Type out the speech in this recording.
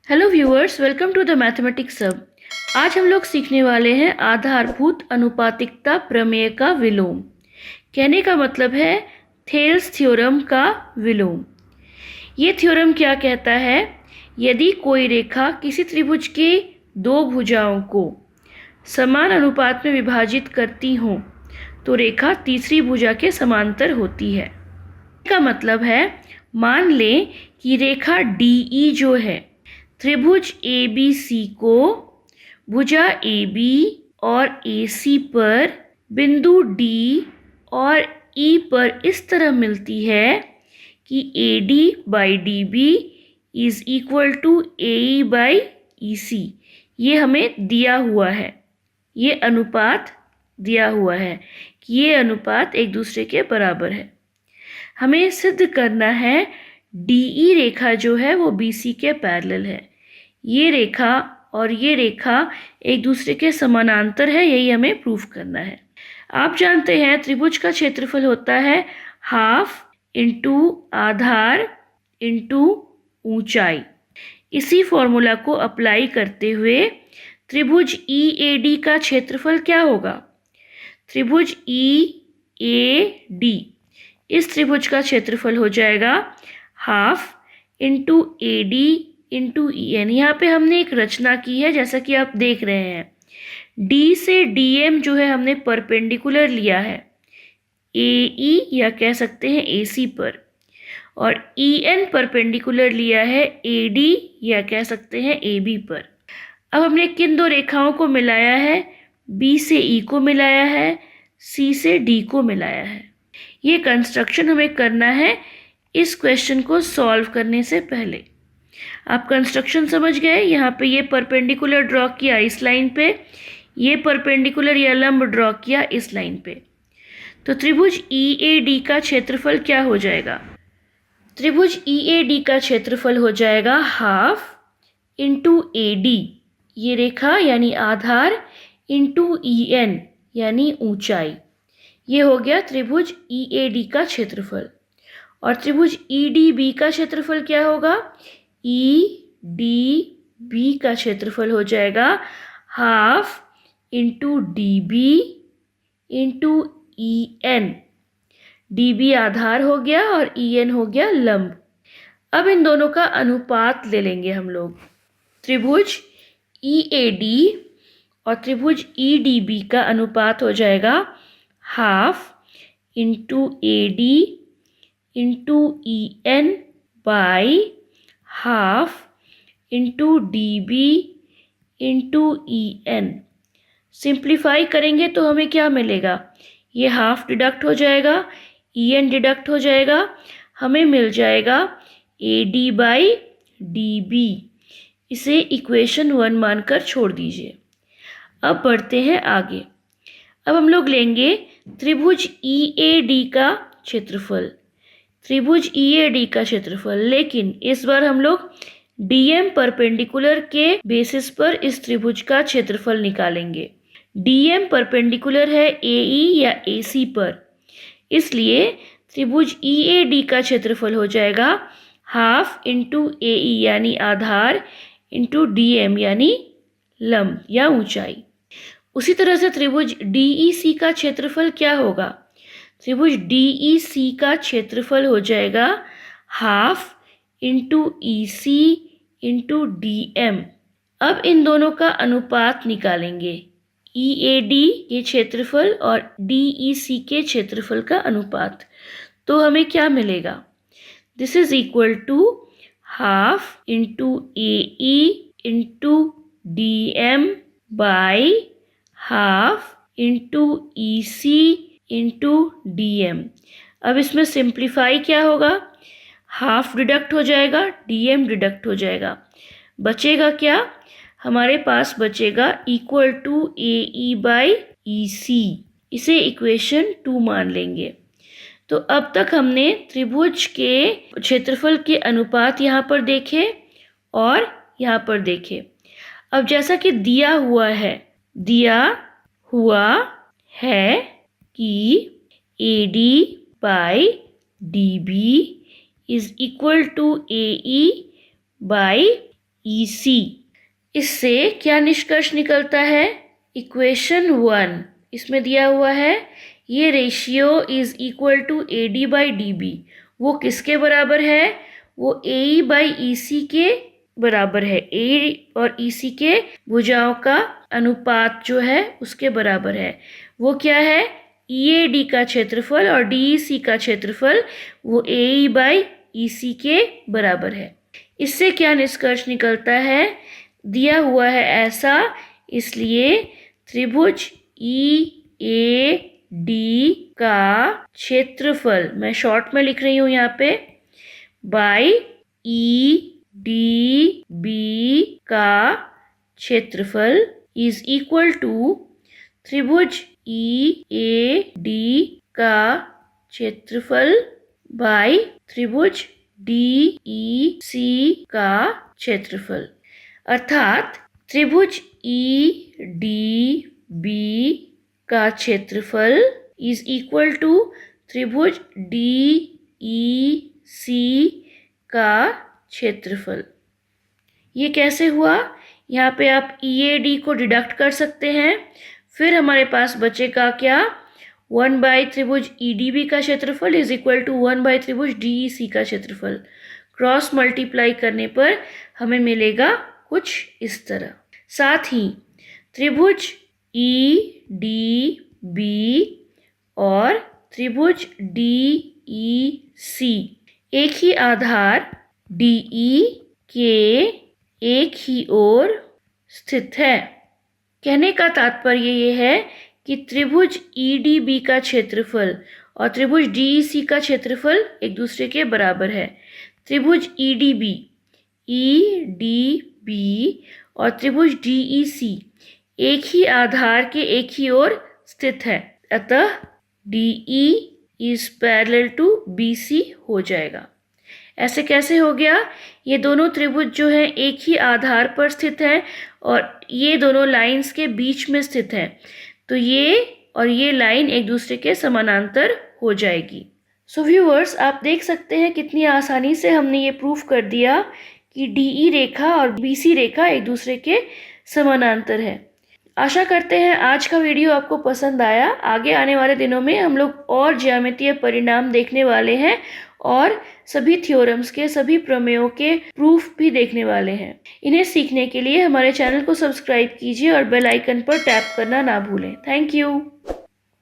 Hello viewers, welcome to the mathematics hub. आज हम लोग सीखने वाले हैं आधारभूत अनुपातिकता प्रमेय का विलोम। कहने का मतलब है थेल्स थ्योरम का विलोम। ये थ्योरम क्या कहता है? यदि कोई रेखा किसी त्रिभुज के दो भुजाओं को समान अनुपात में विभाजित करती हो तो रेखा तीसरी भुजा के समांतर होती है। का मतलब है, मान लें कि रेखा DE जो है त्रिभुज ABC को भुजा AB और AC पर बिंदु D और E पर इस तरह मिलती है कि AD by DB is equal to AE by EC। ये हमें दिया हुआ है, ये अनुपात दिया हुआ है कि ये अनुपात एक दूसरे के बराबर है। हमें सिद्ध करना है DE रेखा जो है वो BC के पैरेलल है। ये रेखा और ये रेखा एक दूसरे के समानांतर है, यही हमें प्रूफ करना है। आप जानते हैं त्रिभुज का क्षेत्रफल होता है हाफ इंटू आधार इंटू ऊंचाई। इसी फॉर्मूला को अप्लाई करते हुए त्रिभुज EAD का क्षेत्रफल क्या होगा? त्रिभुज EAD, इस त्रिभुज का क्षेत्रफल हो जाएगा half into AD into EN। यहाँ पे हमने एक रचना की है जैसा कि आप देख रहे हैं। D से DM जो है हमने परपेंडिकुलर लिया है AE या कह सकते हैं AC पर, और EN परपेंडिकुलर लिया है AD या कह सकते हैं AB पर। अब हमने किन दो रेखाओं को मिलाया है? B से E को मिलाया है, C से D को मिलाया है। ये कंस्ट्रक्शन हमें करना है इस क्वेश्चन को सॉल्व करने से पहले। आप कंस्ट्रक्शन समझ गए? यहाँ पे ये परपेंडिकुलर ड्रॉ किया इस लाइन पे, ये परपेंडिकुलर या लंब ड्रॉ किया इस लाइन पे। तो त्रिभुज EAD का क्षेत्रफल क्या हो जाएगा? त्रिभुज EAD का क्षेत्रफल हो जाएगा हाफ इंटू AD, ये रेखा यानी आधार, इंटू EN यानी ऊंचाई। ये हो गया त्रिभुज EAD का क्षेत्रफल। और त्रिभुज EDB का क्षेत्रफल क्या होगा? EDB का क्षेत्रफल हो जाएगा half into DB into EN। DB आधार हो गया और EN हो गया लंब। अब इन दोनों का अनुपात ले लेंगे हम लोग। त्रिभुज EAD और त्रिभुज EDB का अनुपात हो जाएगा half into AD into EN by half into DB into EN। Simplify करेंगे तो हमें क्या मिलेगा? ये हाफ डिडक्ट हो जाएगा, EN डिडक्ट हो जाएगा, हमें मिल जाएगा AD बाई DB। इसे इक्वेशन 1 मानकर छोड़ दीजिए। अब बढ़ते हैं आगे। अब हम लोग लेंगे त्रिभुज EAD का क्षेत्रफल, त्रिभुज EAD का क्षेत्रफल, लेकिन इस बार हम लोग DM परपेंडिकुलर के बेसिस पर इस त्रिभुज का क्षेत्रफल निकालेंगे। DM परपेंडिकुलर है AE या AC पर, इसलिए त्रिभुज EAD का क्षेत्रफल हो जाएगा हाफ इंटू AE यानी आधार इंटू DM यानी लंब या ऊंचाई। उसी तरह से त्रिभुज DEC का क्षेत्रफल क्या होगा? त्रिभुज DEC का क्षेत्रफल हो जाएगा half into EC into DM। अब इन दोनों का अनुपात निकालेंगे, EAD के क्षेत्रफल और DEC के क्षेत्रफल का अनुपात। तो हमें क्या मिलेगा? This is equal to half into AE into DM by half into EC into DM। अब इसमें सिंप्लीफाई क्या होगा? हाफ डिडक्ट हो जाएगा, DM डिडक्ट हो जाएगा, बचेगा क्या? हमारे पास बचेगा equal to AE by EC। इसे इक्वेशन 2 मान लेंगे। तो अब तक हमने त्रिभुज के क्षेत्रफल के अनुपात यहाँ पर देखे और यहाँ पर देखे। अब जैसा कि दिया हुआ है कि AD by DB is equal to AE by EC। इससे क्या निष्कर्ष निकलता है? इक्वेशन 1 इसमें दिया हुआ है, ये ratio is equal to AD by DB। वो किसके बराबर है? वो AE बाई EC के बराबर है। A और EC के भुजाओं का अनुपात जो है उसके बराबर है। वो क्या है? EAD का क्षेत्रफल और DEC का क्षेत्रफल वो AE बाई EC के बराबर है। इससे क्या निष्कर्ष निकलता है? दिया हुआ है ऐसा, इसलिए त्रिभुज EAD का क्षेत्रफल, मैं शॉर्ट में लिख रही हूँ यहाँ पे, बाई EDB का क्षेत्रफल इज इक्वल टू त्रिभुज EAD का क्षेत्रफल बाई त्रिभुज DEC का क्षेत्रफल। अर्थात त्रिभुज EDB का क्षेत्रफल इज इक्वल टू त्रिभुज DEC का क्षेत्रफल। ये कैसे हुआ? यहाँ पे आप EAD को डिडक्ट कर सकते हैं, फिर हमारे पास बचेगा क्या? 1 बाई त्रिभुज EDB का क्षेत्रफल इज इक्वल टू 1 बाई त्रिभुज DEC का क्षेत्रफल। क्रॉस मल्टीप्लाई करने पर हमें मिलेगा कुछ इस तरह। साथ ही त्रिभुज EDB और त्रिभुज DEC एक ही आधार DE के एक ही ओर स्थित है। कहने का तात्पर्य ये है कि त्रिभुज EDB का क्षेत्रफल और त्रिभुज DEC का क्षेत्रफल एक दूसरे के बराबर है। त्रिभुज EDB और त्रिभुज DEC एक ही आधार के एक ही ओर स्थित है, अतः DE is parallel to BC हो जाएगा। ऐसे कैसे हो गया? ये दोनों त्रिभुज जो हैं एक ही आधार पर स्थित हैं और ये दोनों लाइंस के बीच में स्थित हैं, तो ये और ये लाइन एक दूसरे के समानांतर हो जाएगी। सो व्यूअर्स, आप देख सकते हैं कितनी आसानी से हमने ये प्रूफ कर दिया कि DE रेखा और BC रेखा एक दूसरे के समानांतर है। आशा करते हैं आज का वीडियो आपको पसंद आया। आगे आने वाले दिनों में हम लोग और ज्यामितीय परिणाम देखने वाले हैं और सभी थ्योरम्स के, सभी प्रमेयों के प्रूफ भी देखने वाले हैं। इन्हें सीखने के लिए हमारे चैनल को सब्सक्राइब कीजिए और बेल आइकन पर टैप करना ना भूलें। Thank you.